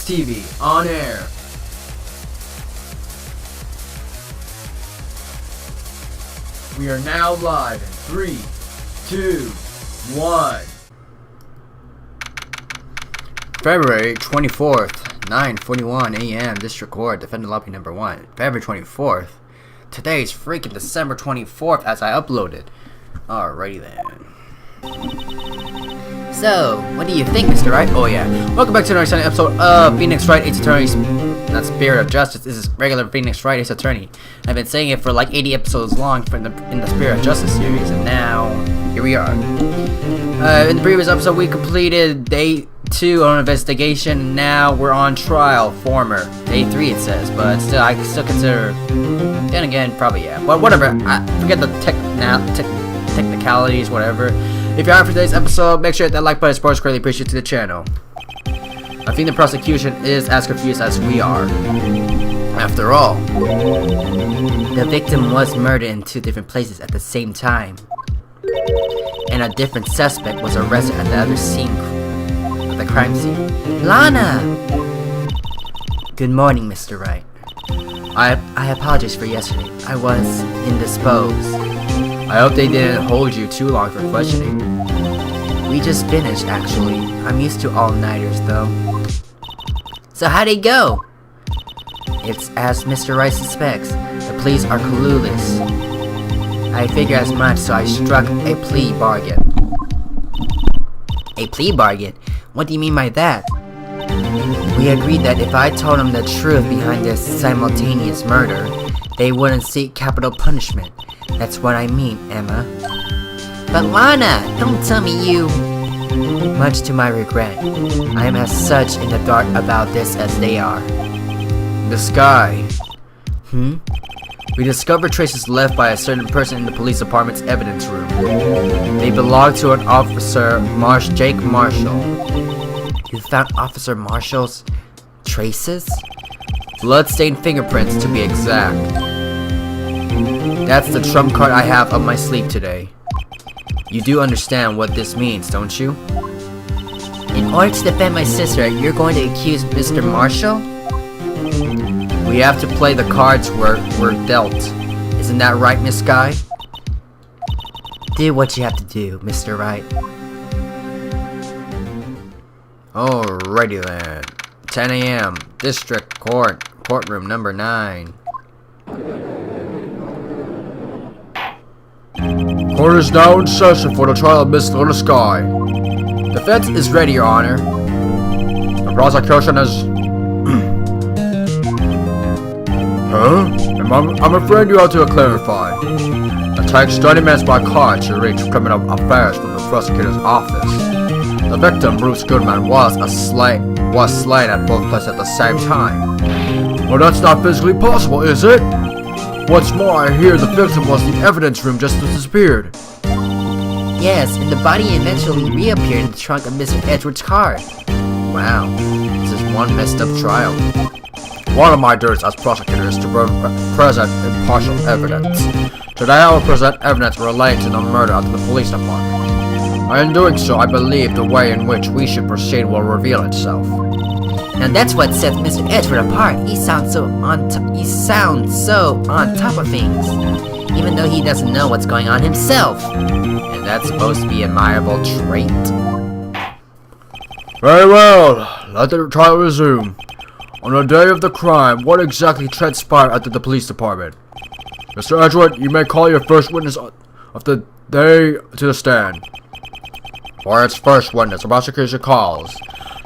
TV on air. We are now live in 3, 2, 1. February 24th, 9:41 a.m. District Court, Defendant Lobby Number 1. February 24th. Today's freaking December 24th as I uploaded. Alrighty then. So, what do you think, Mr. Wright? Oh yeah. Welcome back to another exciting episode of Phoenix Wright, Ace Attorney's not Spirit of Justice. This is regular Phoenix Wright, Ace Attorney. I've been saying it for like 80 episodes long in the Spirit of Justice series, and now here we are. In the previous episode, we completed day 2 on investigation, and now we're on trial. Former day 3, it says, but still, I still consider. Then again, probably yeah. But whatever. I forget the technicalities, whatever. If you are for today's episode, make sure to hit that like button. Support is greatly appreciated to the channel. I think the prosecution is as confused as we are. After all, the victim was murdered in 2 different places at the same time, and a different suspect was arrested at the other scene of the crime scene. Lana! Good morning, Mr. Wright. I apologize for yesterday. I was indisposed. I hope they didn't hold you too long for questioning. We just finished, actually. I'm used to all-nighters, though. So how'd it go? It's as Mr. Wright suspects. The police are clueless. I figured as much, so I struck a plea bargain. A plea bargain? What do you mean by that? We agreed that if I told them the truth behind this simultaneous murder, they wouldn't seek capital punishment. That's what I mean, Emma. But Lana, don't tell me you... Much to my regret, I am as such in the dark about this as they are. The sky. We discovered traces left by a certain person in the police department's evidence room. They belong to an officer, Jake Marshall. You found Officer Marshall's traces? Blood-stained fingerprints, to be exact. That's the trump card I have up my sleeve today. You do understand what this means, don't you? In order to defend my sister, you're going to accuse Mr. Marshall? We have to play the cards we're dealt. Isn't that right, Miss Guy? Do what you have to do, Mr. Wright. Alrighty then. 10 a.m. District Court, courtroom number 9. Court is now in session for the trial of Miss Little Sky. Defense is ready, Your Honor. The prosecution is... Huh? I'm afraid you have to clarify. It takes 30 minutes by car to reach criminal affairs from the prosecutor's office. The victim, Bruce Goodman, was slain at both places at the same time. Well, that's not physically possible, is it? What's more, I hear the victim was in the evidence room just disappeared. Yes, and the body eventually reappeared in the trunk of Mr. Edwards' car. Wow, this is one messed up trial. One of my duties as prosecutor is to present impartial evidence. Today I will present evidence relating to the murder of the police department. In doing so, I believe the way in which we should proceed will reveal itself. Now that's what sets Mr. Edward apart. He sounds so on top of things, even though he doesn't know what's going on himself. And that's supposed to be an admirable trait. Very well, let the trial resume. On the day of the crime, what exactly transpired at the police department? Mr. Edward, you may call your first witness of the day to the stand. For its first witness, the prosecution calls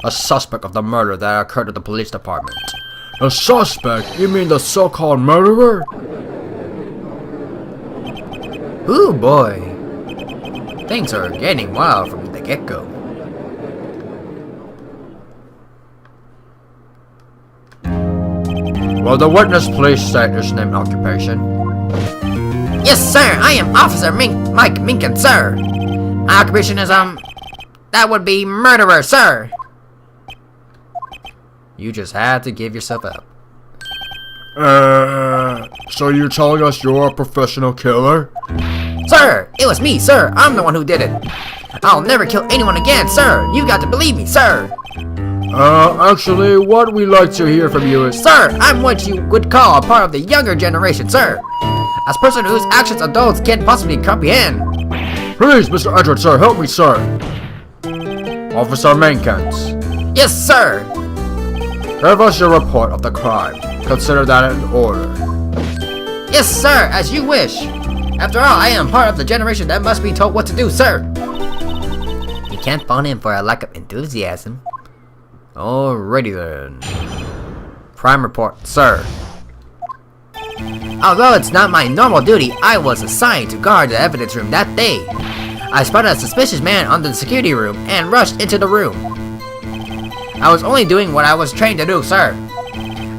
a suspect of the murder that occurred at the police department. The suspect? You mean the so-called murderer? Ooh boy. Things are getting wild from the get-go. Will the witness please state his name and occupation? Yes, sir. I am Officer Mike Meekin, sir. My occupation is, that would be murderer, sir. You just had to give yourself up. So you're telling us you're a professional killer? Sir, it was me, sir. I'm the one who did it. I'll never kill anyone again, sir. You got to believe me, sir. Actually, what we'd like to hear from you is... Sir, I'm what you would call a part of the younger generation, sir. As a person whose actions adults can't possibly comprehend. Please, Mr. Edward, sir, help me, sir. Officer Meekin. Yes, sir. Give us your report of the crime. Consider that in order. Yes, sir, as you wish. After all, I am part of the generation that must be told what to do, sir. You can't fault him for a lack of enthusiasm. Alrighty then. Crime report, sir. Although it's not my normal duty, I was assigned to guard the evidence room that day. I spotted a suspicious man under the security room and rushed into the room. I was only doing what I was trained to do, sir.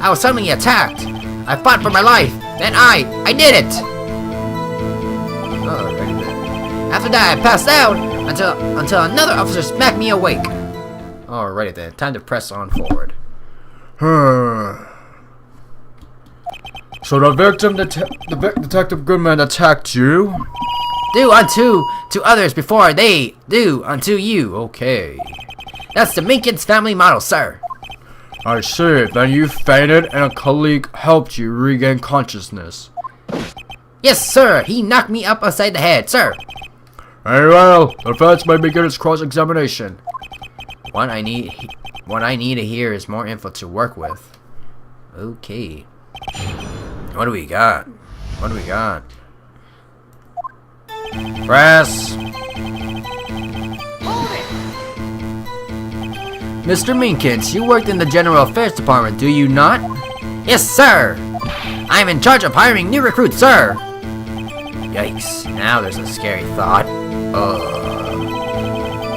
I was suddenly attacked. I fought for my life. Then I did it! Alrighty then. After that, I passed out until another officer smacked me awake. Alrighty then, time to press on forward. So the victim, Detective Goodman, attacked you? Do unto to others before they do unto you. Okay. That's the Meekin's family motto, sir. I see. Then you fainted and a colleague helped you regain consciousness. Yes, sir. He knocked me up upside the head, sir. Very well. The defense may begin its cross-examination. What I need to hear is more info to work with. Okay. What do we got? What do we got? Press. Mr. Meekins, you worked in the General Affairs Department, do you not? Yes, sir! I'm in charge of hiring new recruits, sir! Yikes, now there's a scary thought.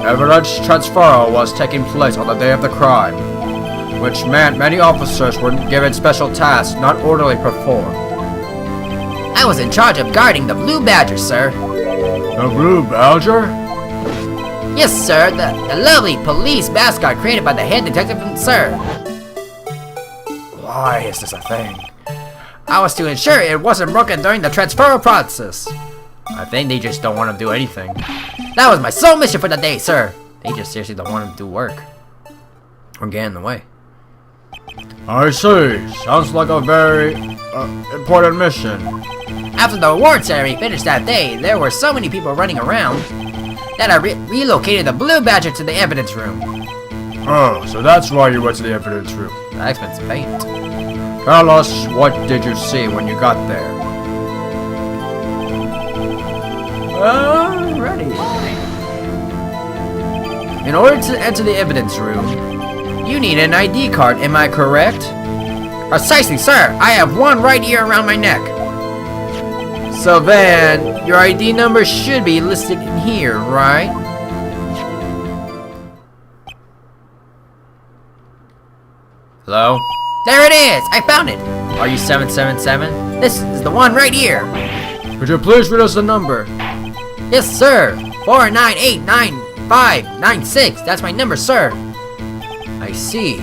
Evidence transfer was taking place on the day of the crime, which meant many officers were given special tasks not orderly performed. I was in charge of guarding the Blue Badger, sir. The Blue Badger? Yes, sir, the lovely police mascot created by the head detective, sir. Why is this a thing? I was to ensure it wasn't broken during the transfer process. I think they just don't want to do anything. That was my sole mission for the day, sir. They just seriously don't want to do work. Or get in the way. I see. Sounds like a very important mission. After the award ceremony finished that day, there were so many people running around that I relocated the Blue Badger to the evidence room. Oh, so that's why you went to the evidence room. The expensive paint. Tell us, what did you see when you got there? Alrighty. In order to enter the evidence room, you need an ID card, am I correct? Precisely, sir. I have one right here around my neck. So then, your ID number should be listed in here, right? Hello? There it is! I found it! Are you 777? This is the one right here! Could you please read us the number? Yes, sir! 4989596! That's my number, sir! I see.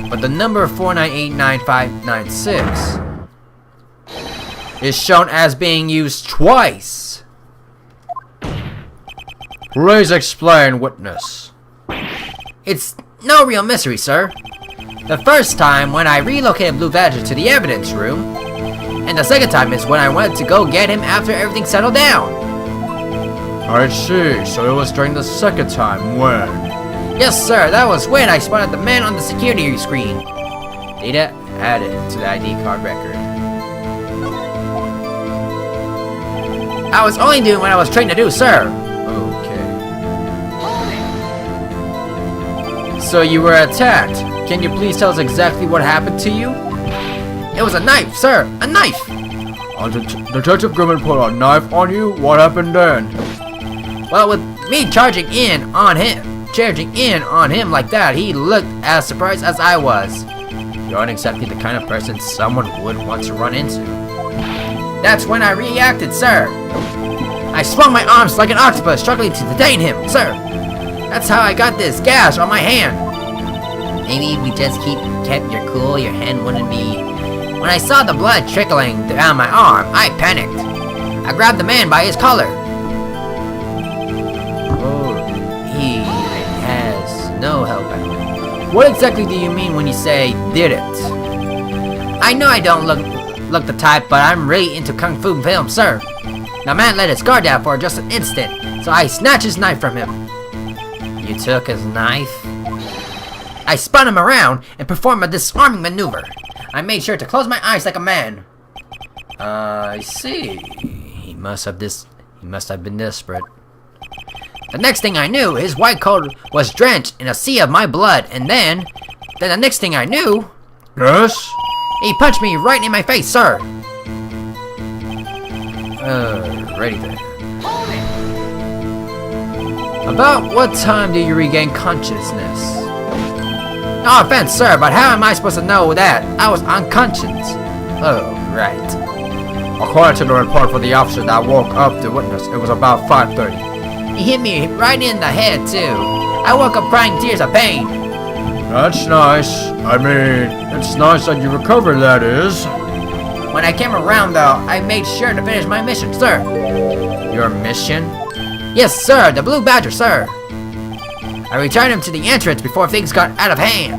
But the number 4989596 is shown as being used twice. Please explain, witness. It's no real mystery, sir. The first time when I relocated Blue Badger to the evidence room, and the second time is when I went to go get him after everything settled down. I see, so it was during the second time when? Yes, sir, that was when I spotted the man on the security screen. Data added to the ID card record. I was only doing what I was trained to do, sir. Okay. So you were attacked. Can you please tell us exactly what happened to you? It was a knife, sir. A knife. Detective Goodman put a knife on you? What happened then? Well, with me charging in on him like that, he looked as surprised as I was. You aren't exactly the kind of person someone would want to run into. That's when I reacted, sir. I swung my arms like an octopus, struggling to detain him, sir. That's how I got this gash on my hand. Maybe if we just kept your cool, your hand wouldn't be... When I saw the blood trickling down my arm, I panicked. I grabbed the man by his collar. Oh, he has no help at all. What exactly do you mean when you say did it? I know I don't look the type, but I'm really into kung fu films, sir. The man let his guard down for just an instant, so I snatched his knife from him. You took his knife? I spun him around and performed a disarming maneuver. I made sure to close my eyes like a man. I see. He must have been desperate. The next thing I knew, his white coat was drenched in a sea of my blood, and then the next thing I knew... Yes? He punched me right in my face, sir! Ready then. About what time do you regain consciousness? No offense, sir, but how am I supposed to know that? I was unconscious. Oh, right. According to the report for the officer that woke up the witness, it was about 5:30. He hit me right in the head, too. I woke up crying tears of pain. That's nice. I mean, it's nice that you recovered, that is. When I came around, though, I made sure to finish my mission, sir. Your mission? Yes, sir, the Blue Badger, sir. I returned him to the entrance before things got out of hand.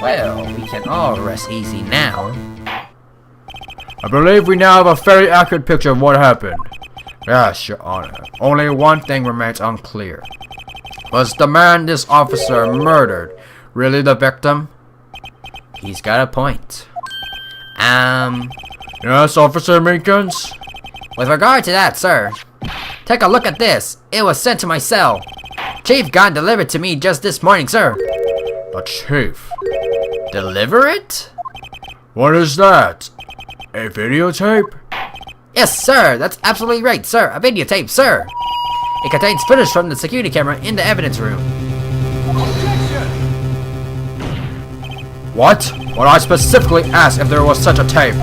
Well, we can all rest easy now. I believe we now have a very accurate picture of what happened. Yes, Your Honor. Only one thing remains unclear. Was the man this officer murdered really the victim? He's got a point. Yes, Officer Meekin? With regard to that, sir, take a look at this. It was sent to my cell. Chief got delivered to me just this morning, sir. The Chief? Deliver it? What is that? A videotape? Yes, sir. That's absolutely right, sir. A videotape, sir. It contains footage from the security camera in the evidence room. What? Well, I specifically asked if there was such a tape,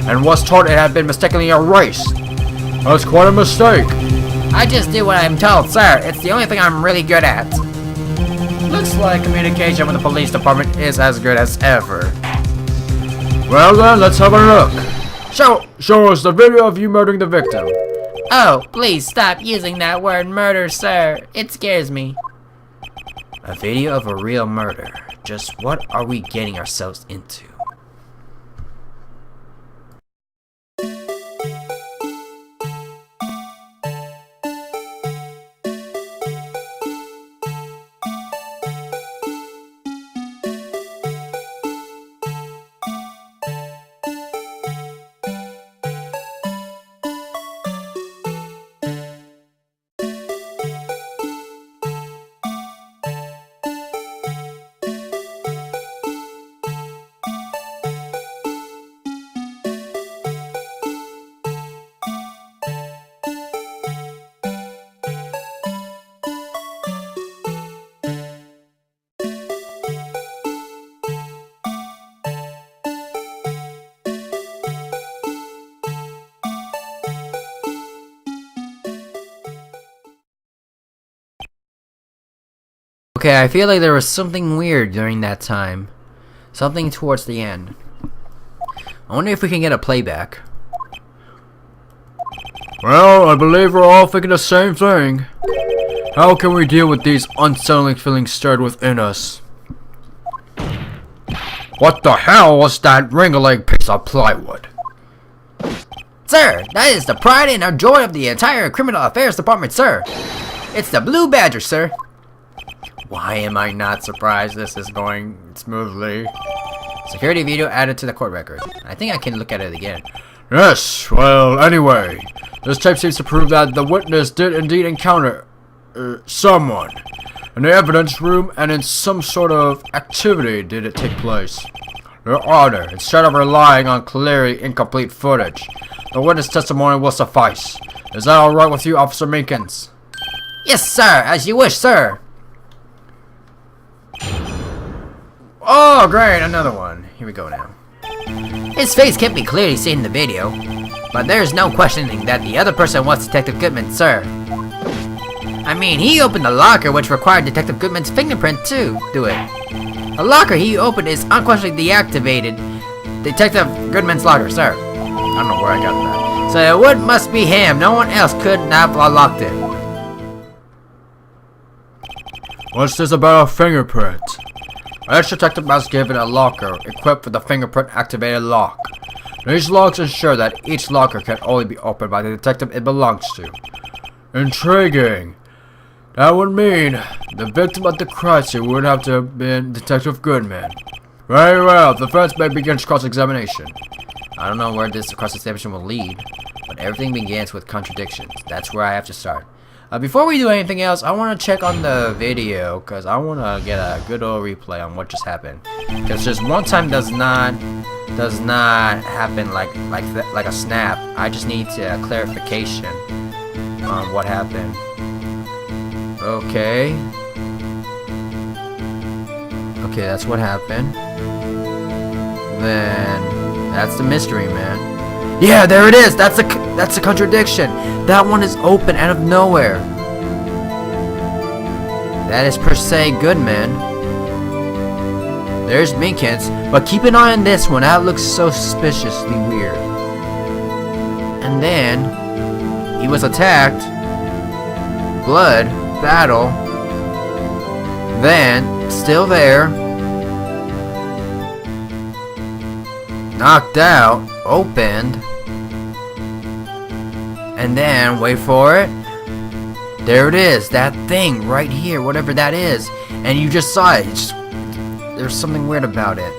and was told it had been mistakenly erased. That's quite a mistake. I just do what I'm told, sir. It's the only thing I'm really good at. Looks like communication with the police department is as good as ever. Well then, let's have a look. Show us the video of you murdering the victim. Oh, please stop using that word murder, sir. It scares me. A video of a real murder. Just what are we getting ourselves into? Okay, I feel like there was something weird during that time. Something towards the end. I wonder if we can get a playback. Well, I believe we're all thinking the same thing. How can we deal with these unsettling feelings stirred within us? What the hell was that ring-a-ling piece of plywood? Sir, that is the pride and our joy of the entire Criminal Affairs Department, sir. It's the Blue Badger, sir. Why am I not surprised this is going smoothly? Security video added to the court record. I think I can look at it again. Yes, well, anyway, this tape seems to prove that the witness did indeed encounter someone in the evidence room, and in some sort of activity did it take place. Your Honor, instead of relying on clearly incomplete footage, the witness testimony will suffice. Is that alright with you, Officer Meekin? Yes, sir, as you wish, sir. Oh, great, another one. Here we go now. His face can't be clearly seen in the video, but there's no questioning that the other person was Detective Goodman, sir. I mean, he opened the locker which required Detective Goodman's fingerprint to do it. The locker he opened is unquestionably deactivated Detective Goodman's locker, sir. I don't know where I got that. So it must be him. No one else could have unlocked it. What's this about a fingerprint? Each detective was given a locker equipped with a fingerprint-activated lock. These locks ensure that each locker can only be opened by the detective it belongs to. Intriguing. That would mean the victim of the crisis would have to have been Detective Goodman. Very well, the defense may begin cross-examination. I don't know where this cross-examination will lead, but everything begins with contradictions. That's where I have to start. Before we do anything else, I want to check on the video, because I want to get a good old replay on what just happened. Because just one time does not happen like a snap. I just need clarification on what happened. Okay. Okay, that's what happened. Then that's the mystery, man. Yeah, there it is. That's a contradiction. That one is open out of nowhere. That is per se good, man. There's Meekin's, but keep an eye on this one. That looks so suspiciously weird. And then he was attacked. Blood, battle. Then still there. Knocked out, opened. And then, wait for it. There it is, that thing right here, whatever that is. And you just saw it. There's something weird about it.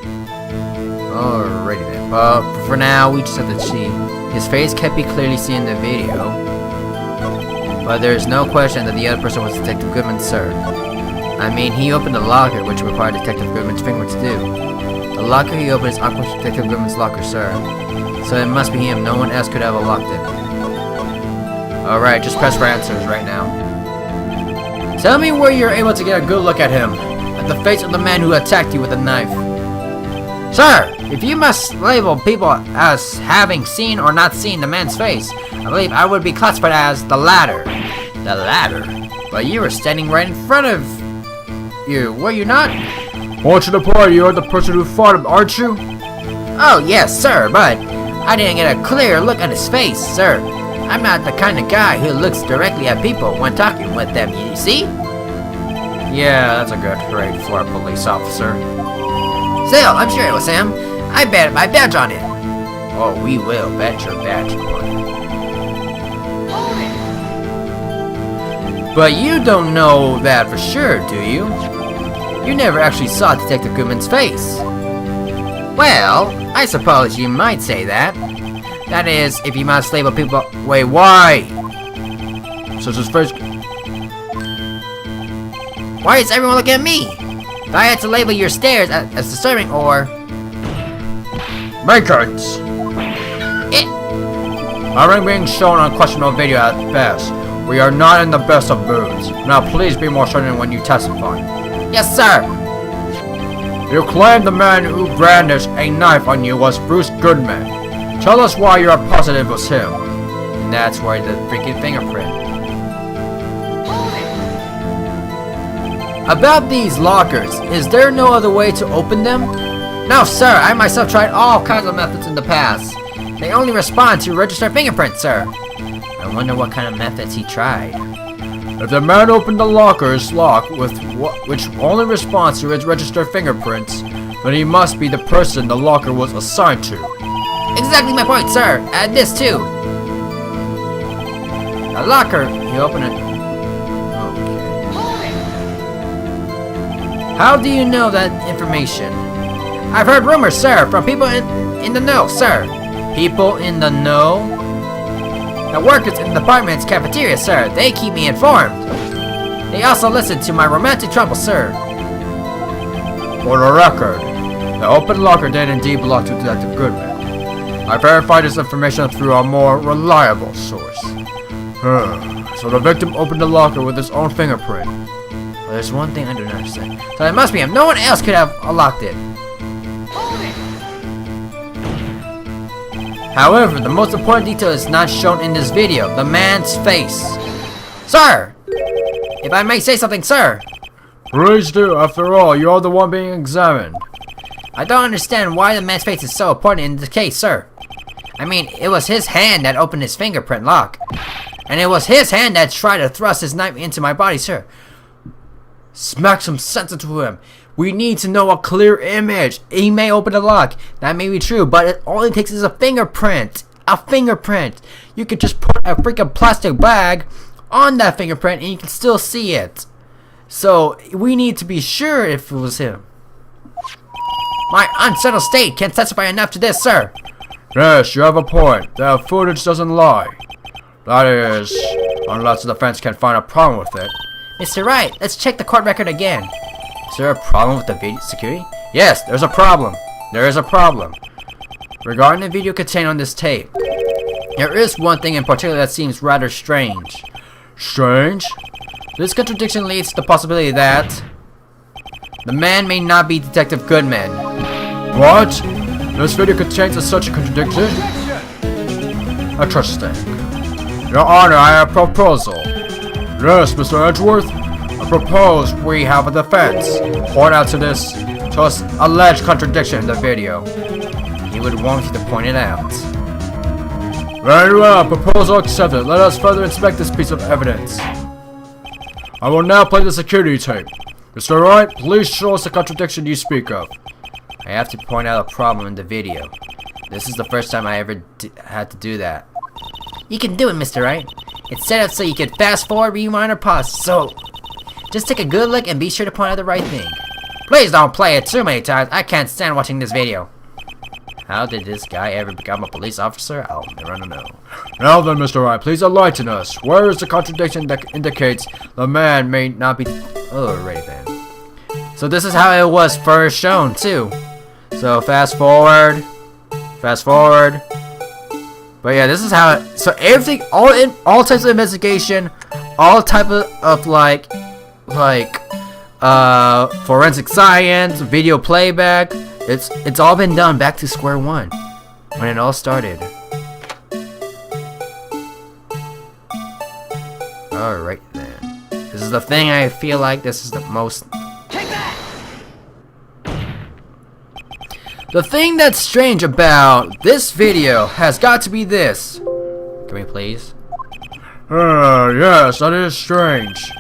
Alrighty then. But for now, we just have to see. His face can't be clearly seen in the video. But there's no question that the other person was Detective Goodman, sir. I mean, he opened the locker, which required Detective Goodman's finger to do. The locker he opened is unquestioned Detective Goodman's locker, sir. So it must be him. No one else could have unlocked it. Alright, just press for answers right now. Tell me where you're able to get a good look at him. At the face of the man who attacked you with a knife. Sir, if you must label people as having seen or not seen the man's face, I believe I would be classified as the latter. The latter? But you were standing right in front of you, were you not? Want you to point, you're the person who fought him, aren't you? Oh, yes, sir, but I didn't get a clear look at his face, sir. I'm not the kind of guy who looks directly at people when talking with them, you see? Yeah, that's a good trait for a police officer. Still, I'm sure it was him. I bet my badge on it. Oh, we will bet your badge on it. But you don't know that for sure, do you? You never actually saw Detective Goodman's face. Well, I suppose you might say that. That is, if you must label people. Wait, why? Since his face. Why is everyone looking at me? Do I have to label your stares as disturbing or. Meekin's! Our ring being shown on questionable video at best. We are not in the best of moods. Now please be more certain when you testify. Yes, sir! You claim the man who brandished a knife on you was Bruce Goodman. Tell us why you are positive it was him. And that's why the freaking fingerprint. About these lockers, is there no other way to open them? No, sir. I myself tried all kinds of methods in the past. They only respond to registered fingerprints, sir. I wonder what kind of methods he tried. If the man opened the locker's lock which only responds to his registered fingerprints, then he must be the person the locker was assigned to. Exactly my point, sir. Add this too. A locker. You open it. Okay. How do you know that information? I've heard rumors, sir, from people in the know, sir. People in the know? The workers in the department's cafeteria, sir. They keep me informed. They also listen to my romantic troubles, sir. For the record, the open locker did indeed belong to Detective Goodman. I verified this information through a more reliable source. So the victim opened the locker with his own fingerprint. Well, there's one thing I don't understand. So it must be him. No one else could have unlocked it. However, the most important detail is not shown in this video. The man's face. Sir! If I may say something, sir. Please do. After all, you're the one being examined. I don't understand why the man's face is so important in this case, sir. I mean, it was his hand that opened his fingerprint lock. And it was his hand that tried to thrust his knife into my body, sir. Smack some sense into him. We need to know a clear image. He may open the lock. That may be true, but all it takes is a fingerprint. A fingerprint. You could just put a freaking plastic bag on that fingerprint and you can still see it. So we need to be sure if it was him. My unsettled state can't testify enough to this, sir. Yes, you have a point. That footage doesn't lie. That is, unless the defense can find a problem with it. Mr. Wright, let's check the court record again. Is there a problem with the video security? Yes, there's a problem. There is a problem. Regarding the video contained on this tape, there is one thing in particular that seems rather strange. Strange? This contradiction leads to the possibility that the man may not be Detective Goodman. What? This video contains such a contradiction? Interesting. Your Honor, I have a proposal. Yes, Mr. Edgeworth. I propose we have a defense point out to this alleged contradiction in the video. He would want you to point it out. Very well, proposal accepted. Let us further inspect this piece of evidence. I will now play the security tape. Mr. Wright, please show us the contradiction you speak of. I have to point out a problem in the video. This is the first time I ever had to do that. You can do it, Mr. Wright. It's set up so you can fast forward, rewind, or pause. So, just take a good look and be sure to point out the right thing. Please don't play it too many times. I can't stand watching this video. How did this guy ever become a police officer? I'll never know. Now then, Mr. Wright, please enlighten us. Where is the contradiction that indicates the man may not be... Alright then. So this is how it was first shown, too. So fast forward. Fast forward. But yeah, this is how it... So everything, all types of investigation, all type of like forensic science, video playback, it's all been done back to square one when it all started. Alright then. This is the thing I feel like this is the most... The thing that's strange about this video has got to be this. Can we please? Yes, that is strange.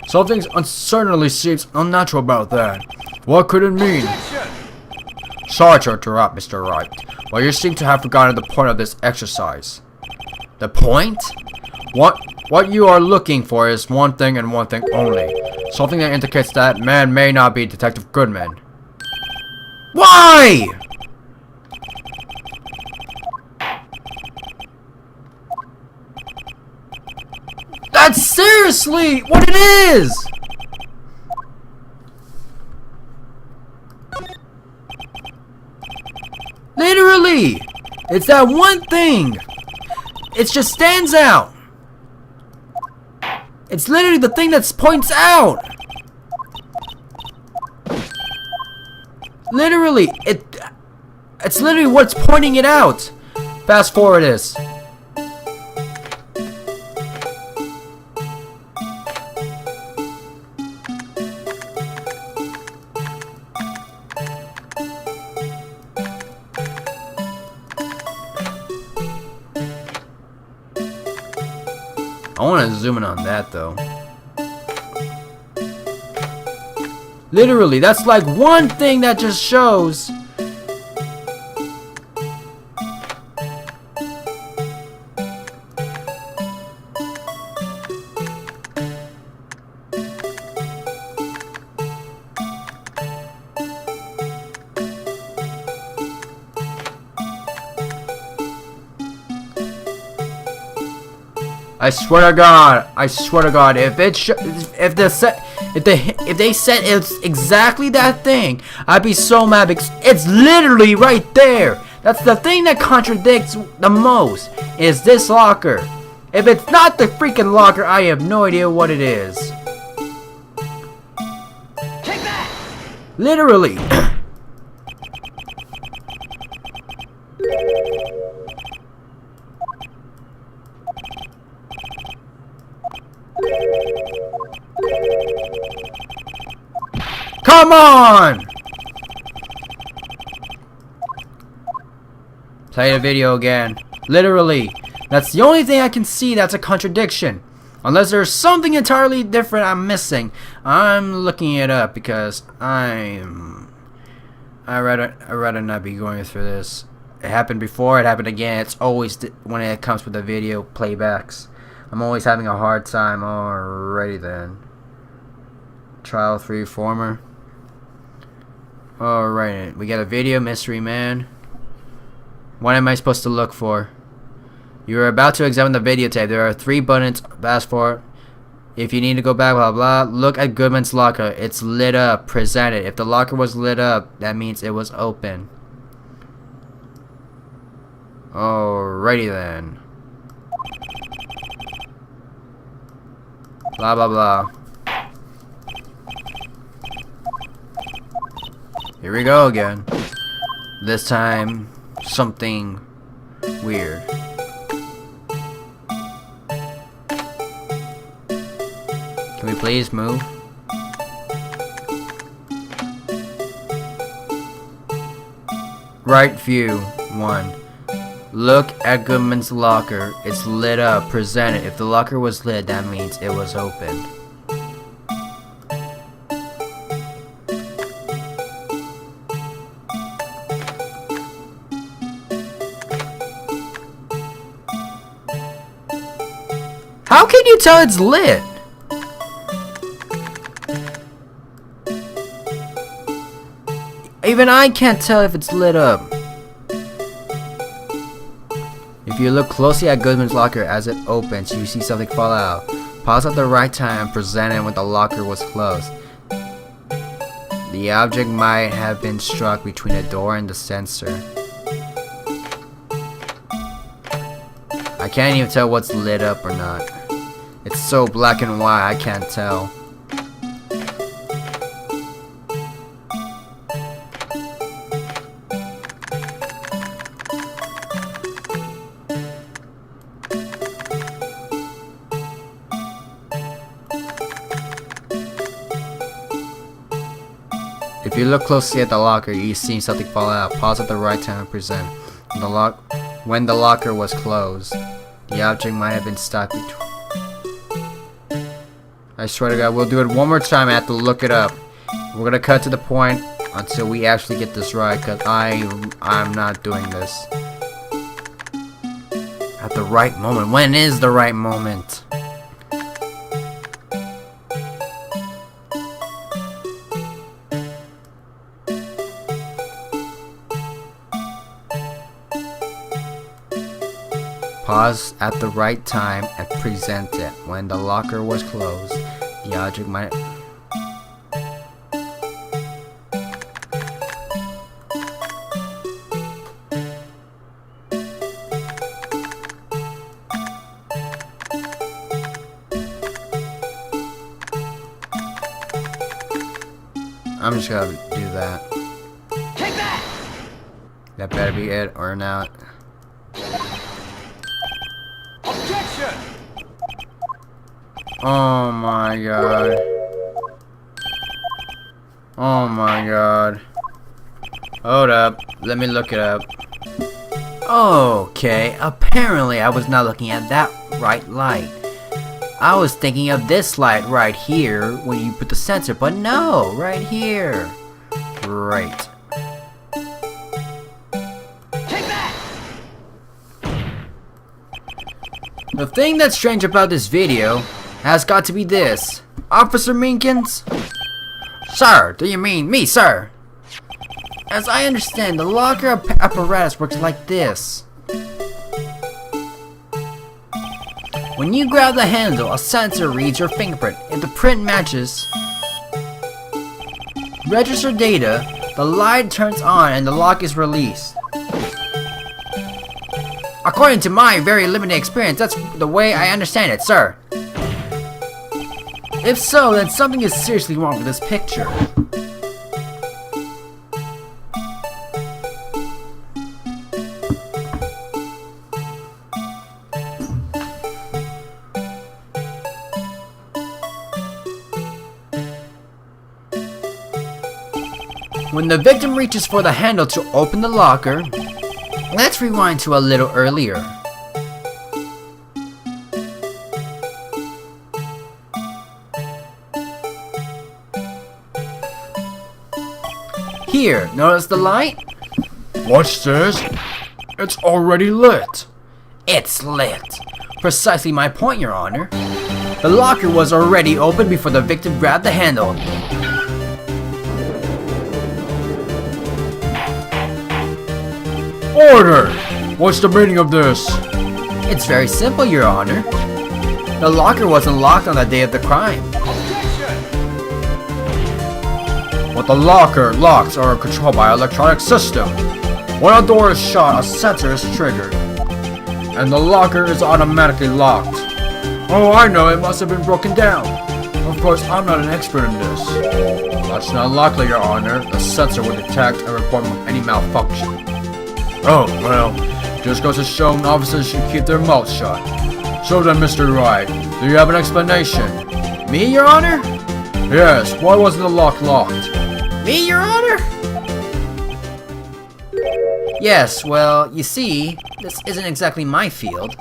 Something certainly seems unnatural about that. What could it mean? Sorry to interrupt, Mr. Wright, but you seem to have forgotten the point of this exercise. The point? What you are looking for is one thing and one thing only. Something that indicates that man may not be Detective Goodman. Why? That's seriously what it is! Literally! It's that one thing! It just stands out! It's literally the thing that points out! Literally, it's literally what's pointing it out! Fast forward this. I want to zoom in on that though. Literally, that's like one thing that just shows. I swear to God, if they said it's exactly that thing, I'd be so mad because it's literally right there. That's the thing that contradicts the most, is this locker. If it's not the freaking locker, I have no idea what it is. Take that! Literally. Come on! Play the video again. Literally. That's the only thing I can see that's a contradiction. Unless there's something entirely different I'm missing. I'm looking it up because I'd rather not be going through this. It happened before, it happened again. It's always when it comes with the video playbacks. I'm always having a hard time. Alrighty then. Trial 3 former. Alright, we got a video mystery man. What am I supposed to look for? You are about to examine the videotape. There are 3 buttons. Fast forward. If you need to go back, blah blah. Look at Goodman's locker. It's lit up. Present it. If the locker was lit up, that means it was open. Alrighty then. Blah blah blah. Here we go again. This time, something weird. Can we please move? Right view 1. Look at Goodman's locker. It's lit up. Present it. If the locker was lit, that means it was open. How can you tell it's lit? Even I can't tell if it's lit up. If you look closely at Goodman's locker as it opens, you see something fall out. Pause at the right time and present it when the locker was closed. The object might have been struck between the door and the sensor. I can't even tell what's lit up or not. It's so black and white, I can't tell. If you look closely at the locker, you see something fall out. Pause at the right time and present. When the locker was closed, the object might have been stuck between. I swear to God, we'll do it one more time. I have to look it up. We're gonna cut to the point until we actually get this right, cause I'm not doing this. At the right moment. When is the right moment? Pause at the right time and present it. When the locker was closed, the object might. I'm just gonna do that. Take that! That better be it or not. Objection! Oh my God. Oh my God. Hold up. Let me look it up. Okay, apparently I was not looking at that right light. I was thinking of this light right here when you put the sensor, but no, right here. Right. Take that! The thing that's strange about this video has got to be this. Officer Meekins? Sir, do you mean me, sir? As I understand, the locker apparatus works like this. When you grab the handle, a sensor reads your fingerprint. If the print matches register data, the light turns on and the lock is released. According to my very limited experience, that's the way I understand it, sir. If so, then something is seriously wrong with this picture. When the victim reaches for the handle to open the locker, let's rewind to a little earlier. Here, notice the light? Watch this. It's already lit. It's lit. Precisely my point, Your Honor. The locker was already open before the victim grabbed the handle. Order! What's the meaning of this? It's very simple, Your Honor. The locker wasn't locked on the day of the crime. But the locker locks are controlled by an electronic system. When a door is shut, a sensor is triggered. And the locker is automatically locked. Oh, I know, it must have been broken down. Of course, I'm not an expert in this. That's not likely, Your Honor. The sensor will detect and report any malfunction. Oh, well, just goes to show officers should keep their mouths shut. So then, Mr. Wright, do you have an explanation? Me, Your Honor? Yes, why wasn't the lock locked? Me, Your Honor? Yes, well, you see, this isn't exactly my field.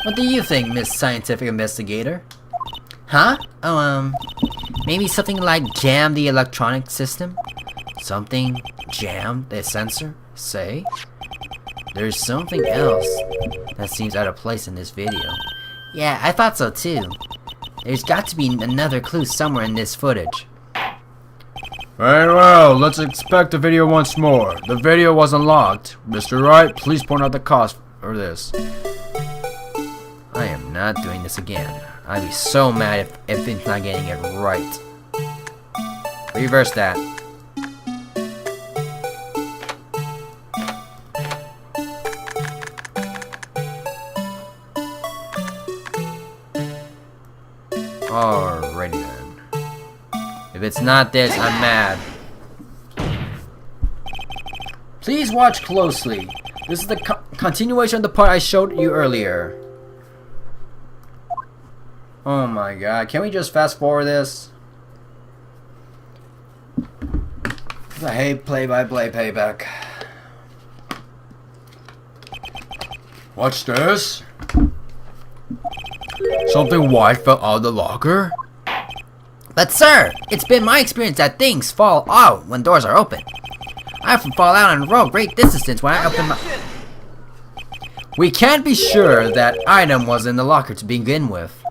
What do you think, Miss Scientific Investigator? Huh? Oh, maybe something like jam the electronic system? Something jam the sensor, say? There's something else that seems out of place in this video. Yeah, I thought so too. There's got to be another clue somewhere in this footage. Very well, let's inspect the video once more. The video wasn't locked. Mr. Wright, please point out the cause for this. I am not doing this again. I'd be so mad if it's not getting it right. Reverse that. Alrighty then. If it's not this, I'm mad. Please watch closely. This is the continuation of the part I showed you earlier. Oh my god, can we just fast forward this? I hate play-by-play payback. Watch this. Something white fell out of the locker? But sir, it's been my experience that things fall out when doors are open. I often fall out and roll great distance when I open my... We can't be sure that item was in the locker to begin with.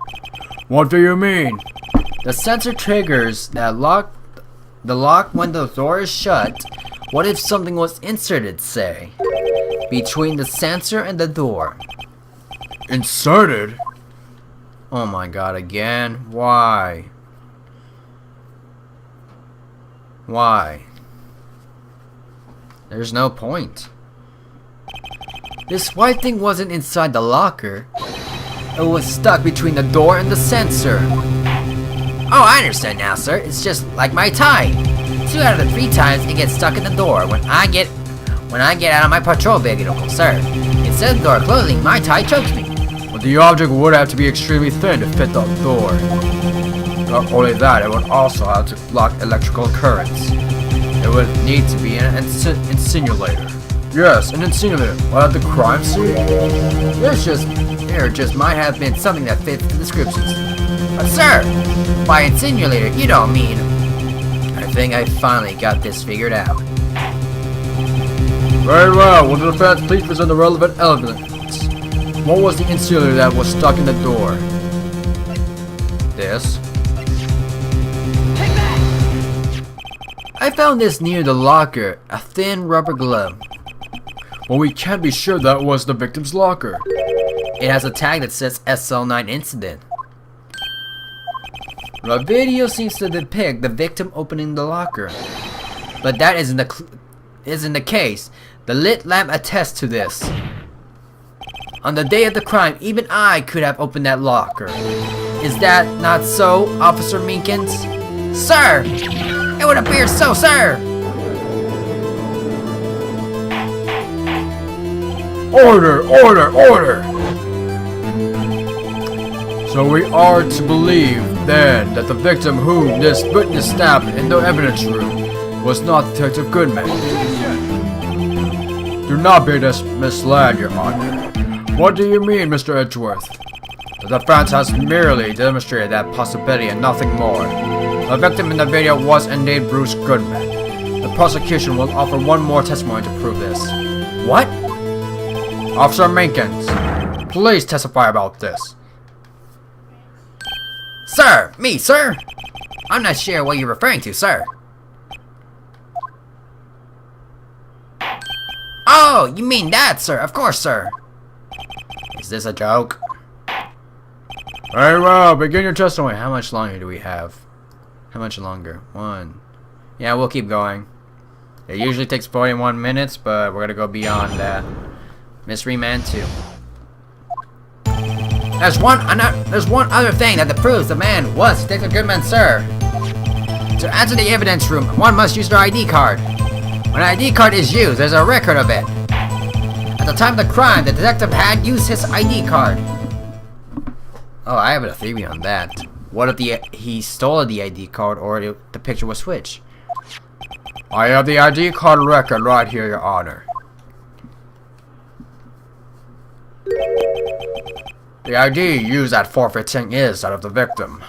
What do you mean? The sensor triggers that the lock when the door is shut. What if something was inserted, say, between the sensor and the door? Inserted? Oh my god, again? Why? Why? There's no point. This white thing wasn't inside the locker. It was stuck between the door and the sensor. Oh, I understand now, sir. It's just like my tie. 2 out of the 3 times it gets stuck in the door when I get out of my patrol vehicle, sir. Instead of the door closing, my tie chokes me. But the object would have to be extremely thin to fit the door. Not only that, it would also have to block electrical currents. It would need to be an insinulator. Yes, an incinerator. What at the crime scene? There just might have been something that fits the descriptions. But sir, by incinerator, you don't mean... I think I finally got this figured out. Very well. Will the defense please present the relevant evidence? What was the insulator that was stuck in the door? This. I found this near the locker, a thin rubber glove. Well, we can't be sure that was the victim's locker. It has a tag that says SL9 incident. The video seems to depict the victim opening the locker, but that isn't the case. The lit lamp attests to this. On the day of the crime, even I could have opened that locker. Is that not so, Officer Meekin? Sir! It would appear so, sir! Order! Order! Order! So we are to believe, then, that the victim whom this witness stabbed in the evidence room was not Detective Goodman. Do not be misled, Your Honor. What do you mean, Mr. Edgeworth? The defense has merely demonstrated that possibility and nothing more. The victim in the video was indeed Bruce Goodman. The prosecution will offer one more testimony to prove this. What? Officer Meekin, please testify about this. Sir! Me, sir? I'm not sure what you're referring to, sir. Oh, you mean that, sir? Of course, sir. Is this a joke? Very well, begin your testimony. How much longer do we have? How much longer? 1. Yeah, we'll keep going. It usually takes 41 minutes, but we're gonna go beyond that. Mystery Man 2. There's one other thing that proves the man was Detective Goodman, sir. To enter the evidence room, one must use their ID card. When an ID card is used, there's a record of it. At the time of the crime, the detective had used his ID card. Oh, I have a theory on that. What if he stole the ID card or the picture was switched? I have the ID card record right here, Your Honor. The ID used at forfeiting is that of the victim.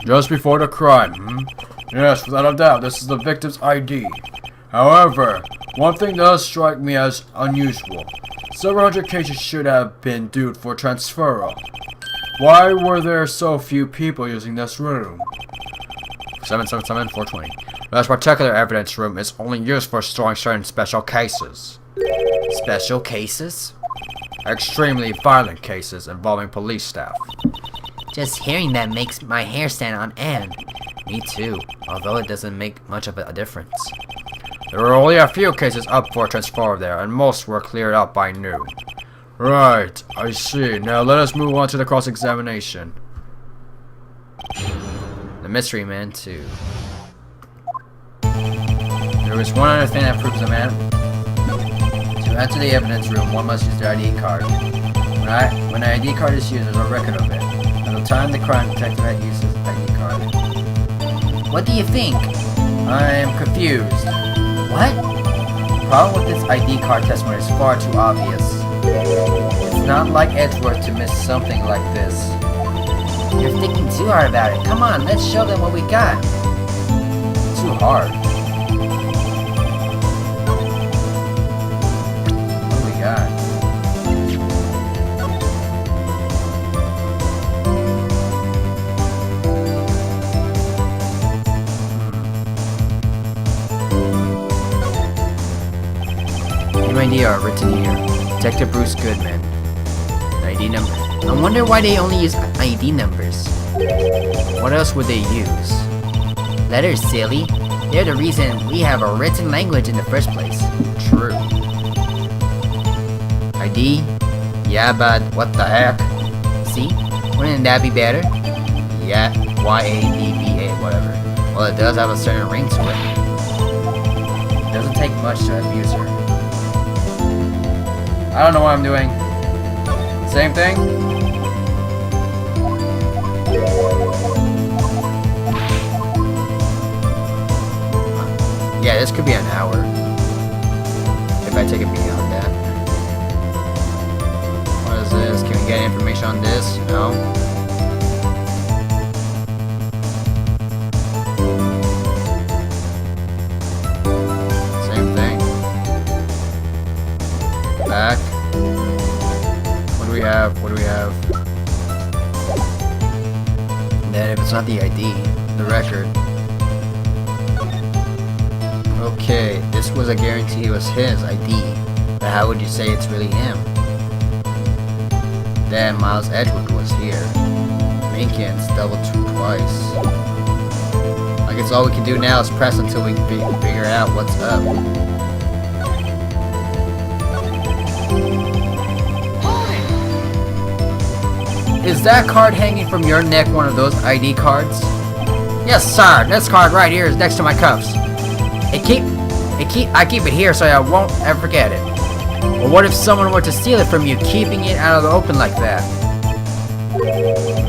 Just before the crime, Yes, without a doubt, this is the victim's ID. However, one thing does strike me as unusual. Several hundred cases should have been due for transferal. Why were there so few people using this room? 777 420. This particular evidence room is only used for storing certain special cases. Special cases? Extremely violent cases involving police staff. Just hearing that makes my hair stand on end. Me too, although it doesn't make much of a difference. There were only a few cases up for transfer there, and most were cleared up by noon. Right, I see. Now let us move on to the cross-examination. The Mystery Man 2. There is one other thing that proves the man. To enter the evidence room, one must use their ID card. When an ID card is used, there's a record of it. At the time the crime detective had used his ID card. What do you think? I am confused. What? The problem with this ID card testimony is far too obvious. It's not like Edgeworth to miss something like this. You're thinking too hard about it. Come on, let's show them what we got. Too hard. What do we got? New ID are written here. Detective Bruce Goodman. ID number. I wonder why they only use ID numbers. What else would they use? Letters, silly. They're the reason we have a written language in the first place. True. ID? Yeah, but what the heck? See? Wouldn't that be better? Yeah, YADBA, whatever. Well, it does have a certain ring to it. It doesn't take much to abuse her. I don't know what I'm doing. Same thing? Yeah, this could be an hour. If I take it beyond that. What is this? Can we get information on this? No. Same thing. Back. What do we have? What do we have? And then if it's not the ID, the record. Okay, this was a guarantee it was his ID. But how would you say it's really him? Then Miles Edgewood was here. Meekin's doubled twice. I guess all we can do now is press until we figure out what's up. Is that card hanging from your neck one of those ID cards? Yes, sir. This card right here is next to my cuffs. I keep it here so I won't ever forget it. But what if someone were to steal it from you, keeping it out of the open like that?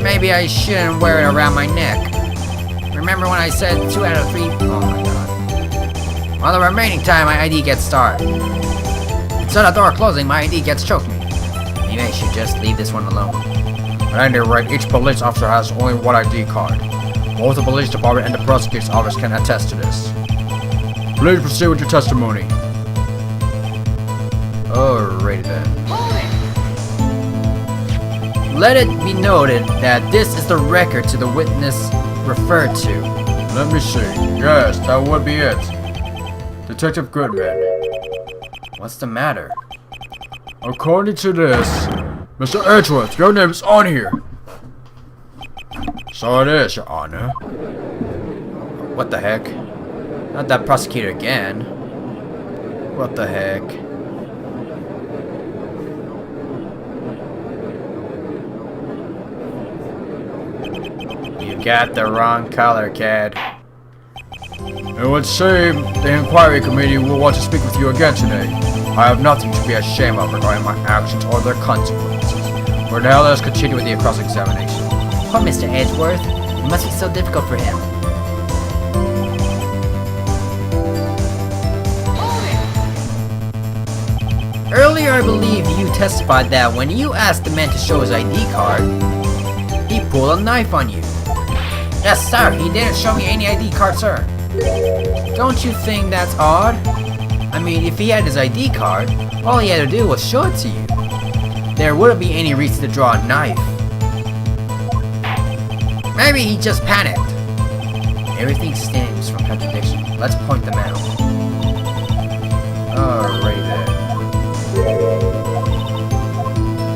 Maybe I shouldn't wear it around my neck. Remember when I said 2 out of 3? Oh my god. While the remaining time, my ID gets starved. Instead of the door closing, my ID gets choked me. Maybe I should just leave this one alone. At any rate, each police officer has only one ID card. Both the police department and the prosecutor's office can attest to this. Please proceed with your testimony. Alrighty then. Hold it! Let it be noted that this is the record to the witness referred to. Let me see. Yes, that would be it. Detective Goodman. What's the matter? According to this, Mr. Edgeworth, your name is on here. So it is, Your Honor. What the heck? Not that prosecutor again. What the heck? You got the wrong color, kid. It would seem the inquiry committee will want to speak with you again today. I have nothing to be ashamed of regarding my actions or their consequences. For now, let us continue with the cross-examination. Poor Mr. Edgeworth. It must be so difficult for him. Hold it! Earlier, I believe you testified that when you asked the man to show his ID card, he pulled a knife on you. Yes, sir. He didn't show me any ID card, sir. Don't you think that's odd? I mean, if he had his ID card, all he had to do was show it to you. There wouldn't be any reason to draw a knife. Maybe he just panicked. Everything stems from contradiction. Let's point them out. Alright then.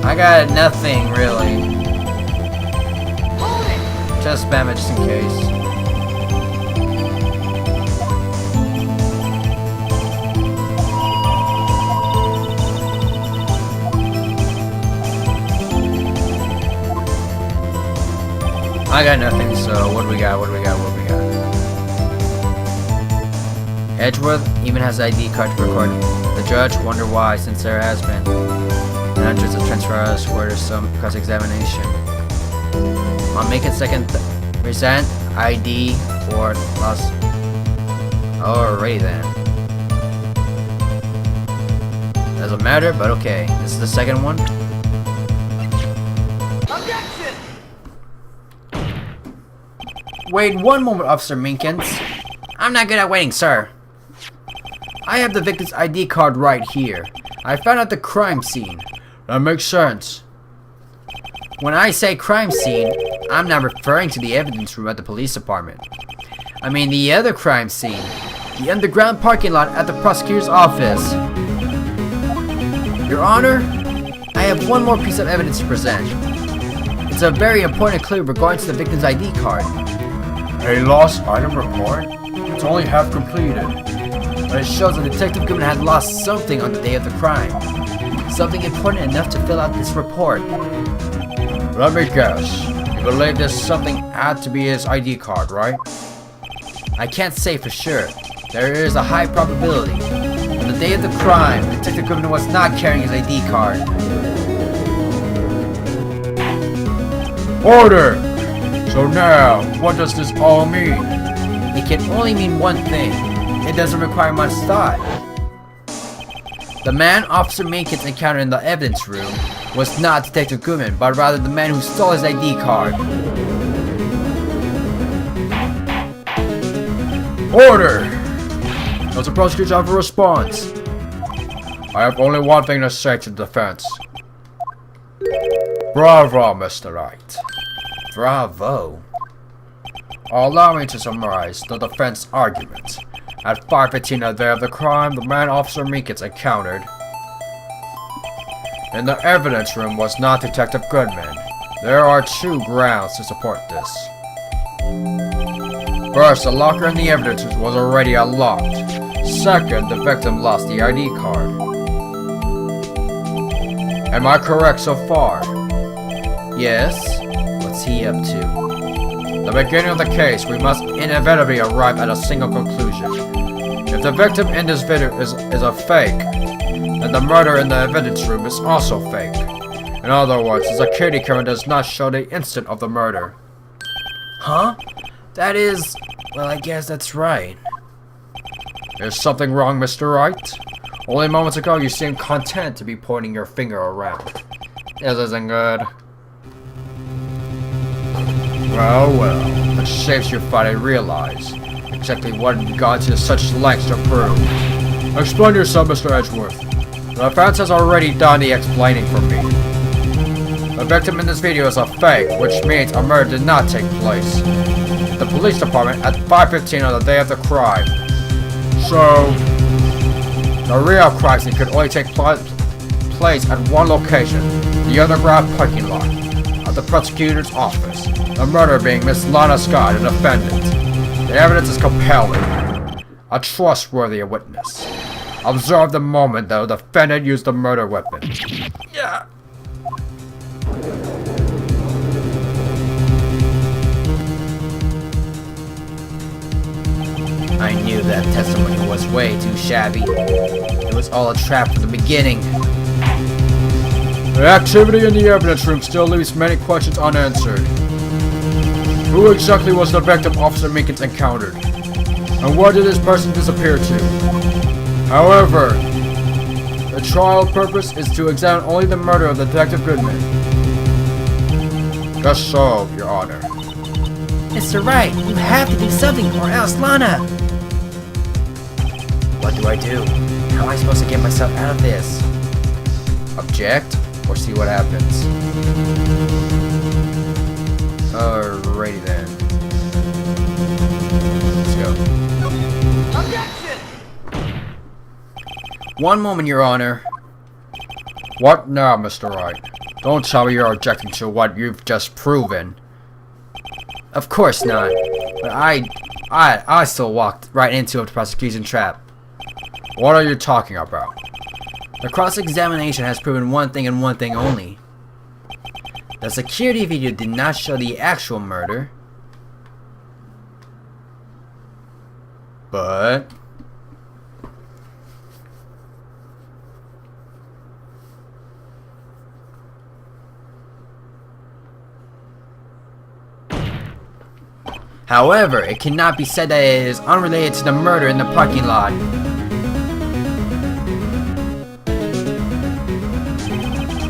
I got nothing really. Hold it! Just spam it just in case. I got nothing, so what do we got? Edgeworth even has ID card to record. The judge wonder why, since there has been hundreds of transfers where there's some cross-examination. On Meekin second present ID or lost. Alrighty then. Doesn't matter, but okay. This is the second one. Objection! Wait one moment, Officer Meekins. I'm not good at waiting, sir. I have the victim's ID card right here. I found out the crime scene. That makes sense. When I say crime scene, I'm not referring to the evidence room at the police department. I mean the other crime scene. The underground parking lot at the prosecutor's office. Your Honor, I have one more piece of evidence to present. It's a very important clue regarding to the victim's ID card. A lost item report? It's only half completed. But it shows that Detective Goodman had lost something on the day of the crime. Something important enough to fill out this report. Let me guess. You believe this something had to be his ID card, right? I can't say for sure. There is a high probability. On the day of the crime, Detective Goodman was not carrying his ID card. Order! So now, what does this all mean? It can only mean one thing. It doesn't require much thought. The man Officer Meekin encountered in the evidence room was not Detective Goodman, but rather the man who stole his ID card. Order! Does the prosecutor have a response? I have only one thing to say to the defense. Bravo, Mr. Wright. Bravo. Allow me to summarize the defense argument. At 5:15 on the day of the crime, the man Officer Meekin encountered in the evidence room was not Detective Goodman. There are two grounds to support this. First, the locker in the evidence room was already unlocked. Second, the victim lost the ID card. Am I correct so far? Yes? What's he up to? The beginning of the case, we must inevitably arrive at a single conclusion. If the victim in this video is a fake, then the murder in the evidence room is also fake. In other words, the security camera does not show the instant of the murder. Huh? That is... well, I guess that's right. Is something wrong, Mr. Wright? Only moments ago you seemed content to be pointing your finger around. This isn't good. Well, the shapes you fight, I realize. exactly what you gone to such lengths to prove? Explain yourself, Mr. Edgeworth. The defense has already done the explaining for me. The victim in this video is a fake, which means a murder did not take place. The police department at 5:15 on the day of the crime. So, the real crime scene could only take place at one location, the underground parking lot, at the prosecutor's office. The murderer being Miss Lana Scott, the defendant. The evidence is compelling. A trustworthy witness. Observe the moment the defendant used the murder weapon. Yeah. I knew that testimony was way too shabby. It was all a trap from the beginning. The activity in the evidence room still leaves many questions unanswered. Who exactly was the victim Officer Meekin encountered? And where did this person disappear to? However, the trial purpose is to examine only the murder of Detective Goodman. Just so, Your Honor. Mr. Wright, you have to do something or else Lana! What do I do? How am I supposed to get myself out of this? Object? Or see what happens? Alrighty then. Let's go. Objection! One moment, Your Honor. What now, Mr. Wright? Don't tell me you're objecting to what you've just proven. Of course not. But I still walked right into a prosecution trap. What are you talking about? The cross-examination has proven one thing and one thing only. The security video did not show the actual murder. But however, it cannot be said that it is unrelated to the murder in the parking lot.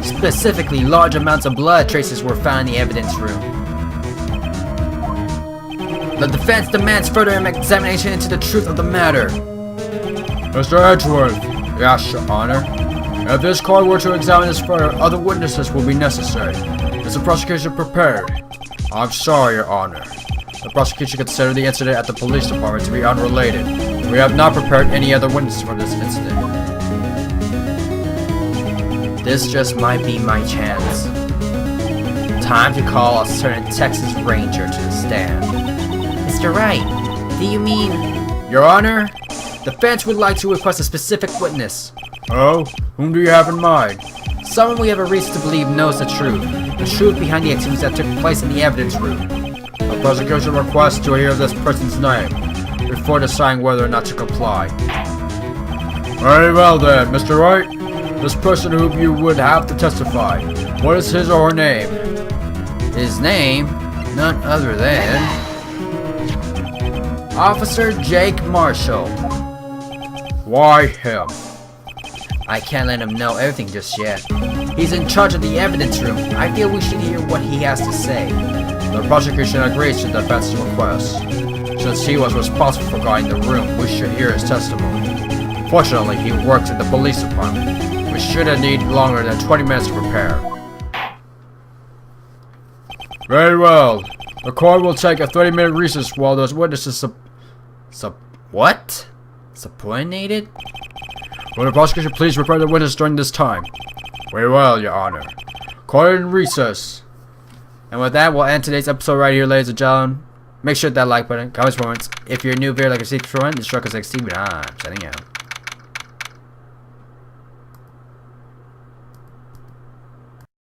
Specifically, large amounts of blood traces were found in the evidence room. The defense demands further examination into the truth of the matter. Mr. Edgeworth. Yes, Your Honor. If this court were to examine this further, other witnesses will be necessary. Is the prosecution prepared? I'm sorry, Your Honor. The prosecution considered the incident at the police department to be unrelated. We have not prepared any other witnesses for this incident. This just might be my chance. Time to call a certain Texas Ranger to the stand. Mr. Wright, do you mean... Your Honor, the defense would like to request a specific witness. Oh? Whom do you have in mind? Someone we have a reason to believe knows the truth behind the activities that took place in the evidence room. The prosecution requests to hear this person's name before deciding whether or not to comply. Very well then, Mr. Wright. This person whom you would have to testify. What is his or her name? His name, none other than Officer Jake Marshall. Why him? I can't let him know everything just yet. He's in charge of the evidence room. I feel we should hear what he has to say. The prosecution agrees to the defense's request. Since he was responsible for guarding the room, we should hear his testimony. Fortunately, he works in the police department. We shouldn't need longer than 20 minutes to prepare. Very well. The court will take a 30-minute recess while those witnesses what? Subpoenated? Will the prosecution please prepare the witness during this time? Very well, Your Honor. Court in recess. And with that, we'll end today's episode right here, ladies and gentlemen. Make sure to hit that like button, comments, if you're new here, like a secret friend, this is Struck as Steven. I'm signing out.